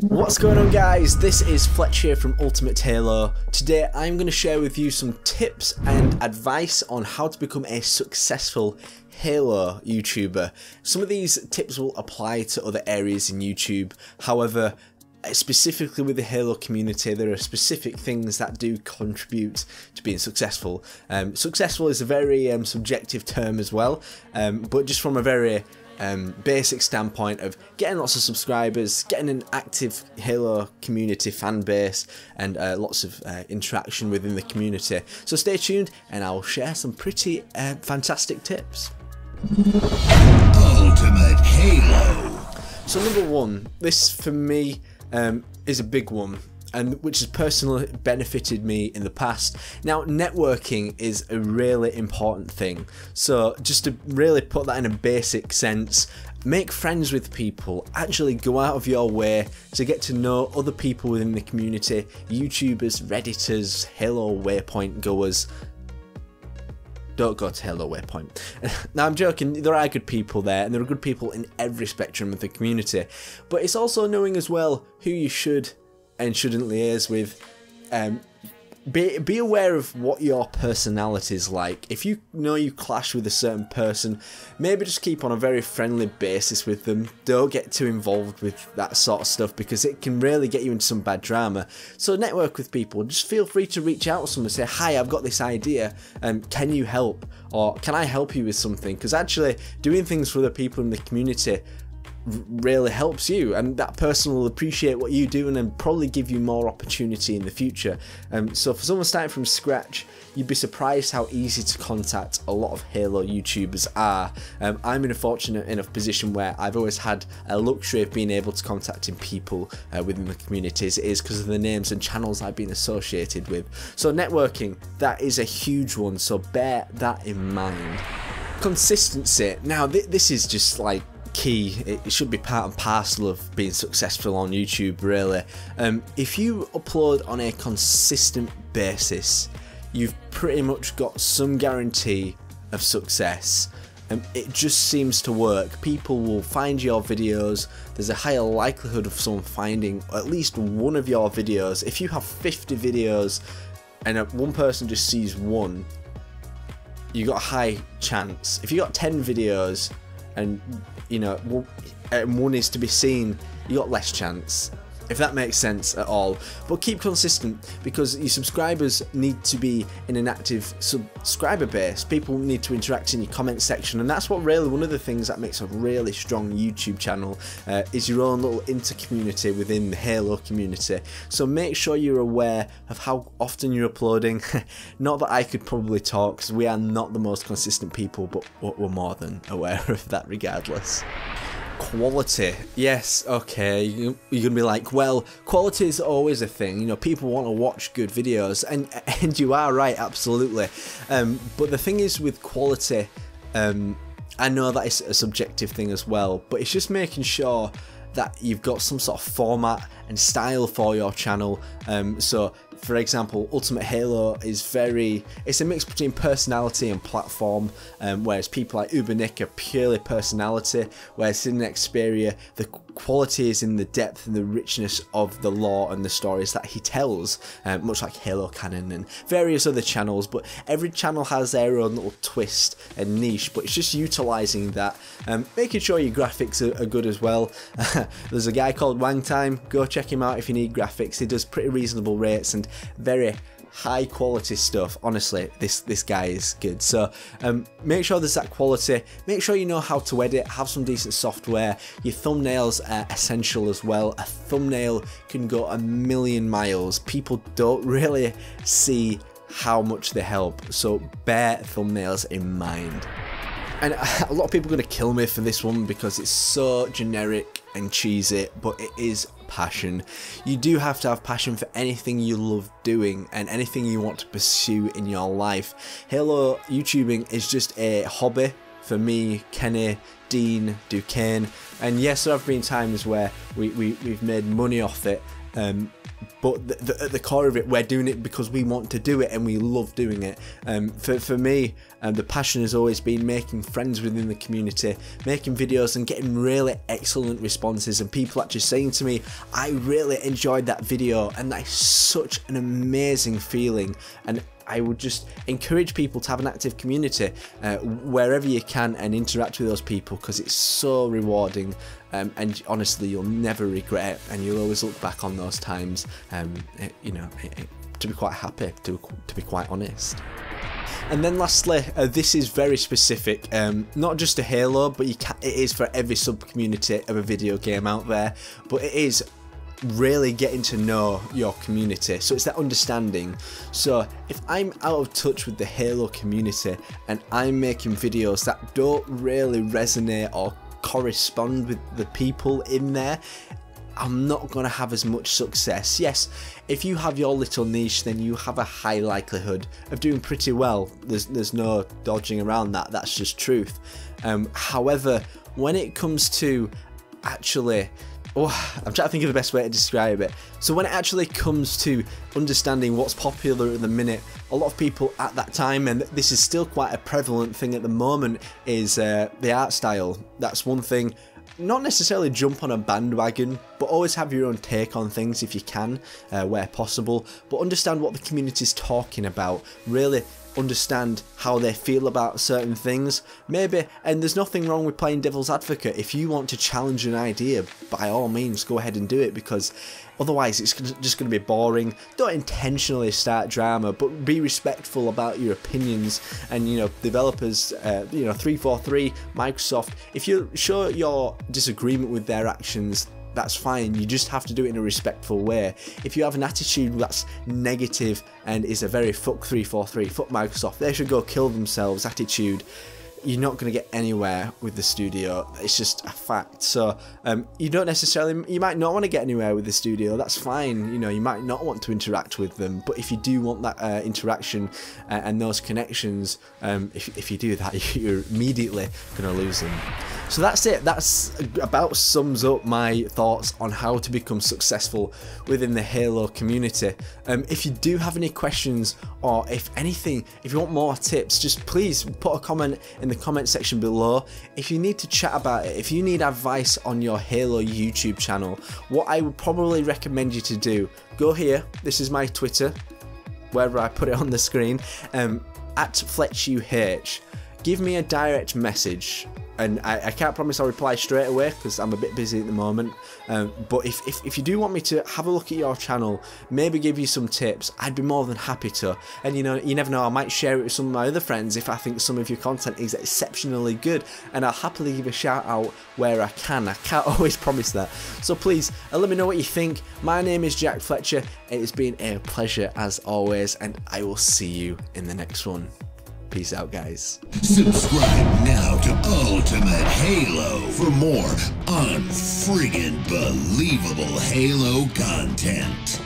What's going on, guys? This is Fletch here from Ultimate Halo. Today I'm going to share with you some tips and advice on how to become a successful Halo YouTuber. Some of these tips will apply to other areas in YouTube, however, specifically with the Halo community, there are specific things that do contribute to being successful. Successful is a very subjective term as well, but just from a very basic standpoint of getting lots of subscribers, getting an active Halo community fan base, and lots of interaction within the community. So stay tuned and I'll share some pretty fantastic tips. Ultimate Halo. So number one, this for me is a big one, and which has personally benefited me in the past. Now, networking is a really important thing. So just to really put that in a basic sense, make friends with people, actually go out of your way to get to know other people within the community, YouTubers, Redditors, Halo Waypoint goers. Don't go to Halo Waypoint. Now, I'm joking, there are good people there, and there are good people in every spectrum of the community, but it's also knowing as well who you should and shouldn't liaise with. Be aware of what your personality is like. If you know you clash with a certain person, maybe just keep on a very friendly basis with them. Don't get too involved with that sort of stuff because it can really get you into some bad drama. So network with people. Just feel free to reach out to someone and say, hi, I've got this idea, can you help? Or can I help you with something? Because actually doing things for other people in the community really helps you, and that person will appreciate what you do and then probably give you more opportunity in the future. So for someone starting from scratch, you'd be surprised how easy to contact a lot of Halo YouTubers are. I'm in a fortunate enough position where I've always had a luxury of being able to contacting people within the community as it is because of the names and channels I've been associated with. So networking, that is a huge one, so bear that in mind. Consistency. Now this is just like key. It should be part and parcel of being successful on YouTube, really. If you upload on a consistent basis, you've pretty much got some guarantee of success. It just seems to work. People will find your videos. There's a higher likelihood of someone finding at least one of your videos. If you have 50 videos and one person just sees one, you got a high chance. If you got 10 videos and you know one is to be seen, you got less chance, if that makes sense at all. But keep consistent, because your subscribers need to be in an active subscriber base. People need to interact in your comment section, and that's what really one of the things that makes a really strong YouTube channel is your own little inter-community within the Halo community. So make sure you're aware of how often you're uploading. Not that I could probably talk, because we are not the most consistent people, but we're more than aware of that regardless. Quality. Yes, okay, you're gonna be like, well, quality is always a thing, you know, people want to watch good videos, and you are right, absolutely. But the thing is with quality, I know that it's a subjective thing as well, but it's just making sure that you've got some sort of format and style for your channel. So for example, Ultimate Halo is it's a mix between personality and platform, whereas people like Ubernick are purely personality, whereas in Xperia the quality is in the depth and the richness of the lore and the stories that he tells, much like Halo Canon and various other channels. But every channel has their own little twist and niche, but it's just utilising that, making sure your graphics are good as well. There's a guy called Wang Time, go check him out if you need graphics. He does pretty reasonable rates and very high quality stuff. Honestly, this guy is good. So make sure there's that quality, make sure you know how to edit, have some decent software. Your thumbnails are essential as well. A thumbnail can go a million miles. People don't really see how much they help, so bear thumbnails in mind. And a lot of people are going to kill me for this one because it's so generic and cheesy, but it is passion. You do have to have passion for anything you love doing and anything you want to pursue in your life. Halo YouTubing is just a hobby for me, Kenny, Dean, Duquesne, and yes, there have been times where we've made money off it, but at the core of it, we're doing it because we want to do it and we love doing it. For me, the passion has always been making friends within the community, making videos and getting really excellent responses, and people actually saying to me, I really enjoyed that video, and that is such an amazing feeling. And I would just encourage people to have an active community wherever you can and interact with those people, because it's so rewarding, and honestly you'll never regret it, and you'll always look back on those times, you know, to be quite happy, to be quite honest. And then lastly, this is very specific, not just to Halo, but it is for every sub-community of a video game out there, but it is really getting to know your community. So it's that understanding. So if I'm out of touch with the Halo community and I'm making videos that don't really resonate or correspond with the people in there, I'm not going to have as much success. Yes, if you have your little niche, then you have a high likelihood of doing pretty well. There's no dodging around that, that's just truth. However, when it comes to actually, I'm trying to think of the best way to describe it. So when it actually comes to understanding what's popular at the minute, a lot of people at that time, and this is still quite a prevalent thing at the moment, is the art style. That's one thing. Not necessarily jump on a bandwagon, but always have your own take on things if you can, where possible. But understand what the community is talking about. Really understand how they feel about certain things, maybe. And there's nothing wrong with playing devil's advocate. If you want to challenge an idea, by all means go ahead and do it, because otherwise it's just going to be boring. Don't intentionally start drama, but be respectful about your opinions. And you know, developers, you know, 343, Microsoft, if you show your disagreement with their actions, that's fine. You just have to do it in a respectful way. If you have an attitude that's negative and is a very fuck 343, fuck Microsoft, they should go kill themselves attitude, you're not going to get anywhere with the studio. It's just a fact. So you don't necessarily, you might not want to get anywhere with the studio, that's fine. You know, you might not want to interact with them, but if you do want that interaction and those connections, if you do that, you're immediately going to lose them. So that's it. That's about sums up my thoughts on how to become successful within the Halo community. If you do have any questions, or if anything, if you want more tips, just please put a comment in the comment section below. If you need to chat about it, if you need advice on your Halo YouTube channel, what I would probably recommend you to do, go here. This is my Twitter, wherever I put it on the screen, at FletchUH. Give me a direct message. And I can't promise I'll reply straight away because I'm a bit busy at the moment, but if you do want me to have a look at your channel, maybe give you some tips, I'd be more than happy to. And you know, you never know, I might share it with some of my other friends if I think some of your content is exceptionally good, and I'll happily give a shout out where I can. I can't always promise that, so please let me know what you think. My name is Jack Fletcher. It has been a pleasure as always, and I will see you in the next one. Peace out, guys. Subscribe now to Ultimate Halo for more unfriggin' believable Halo content.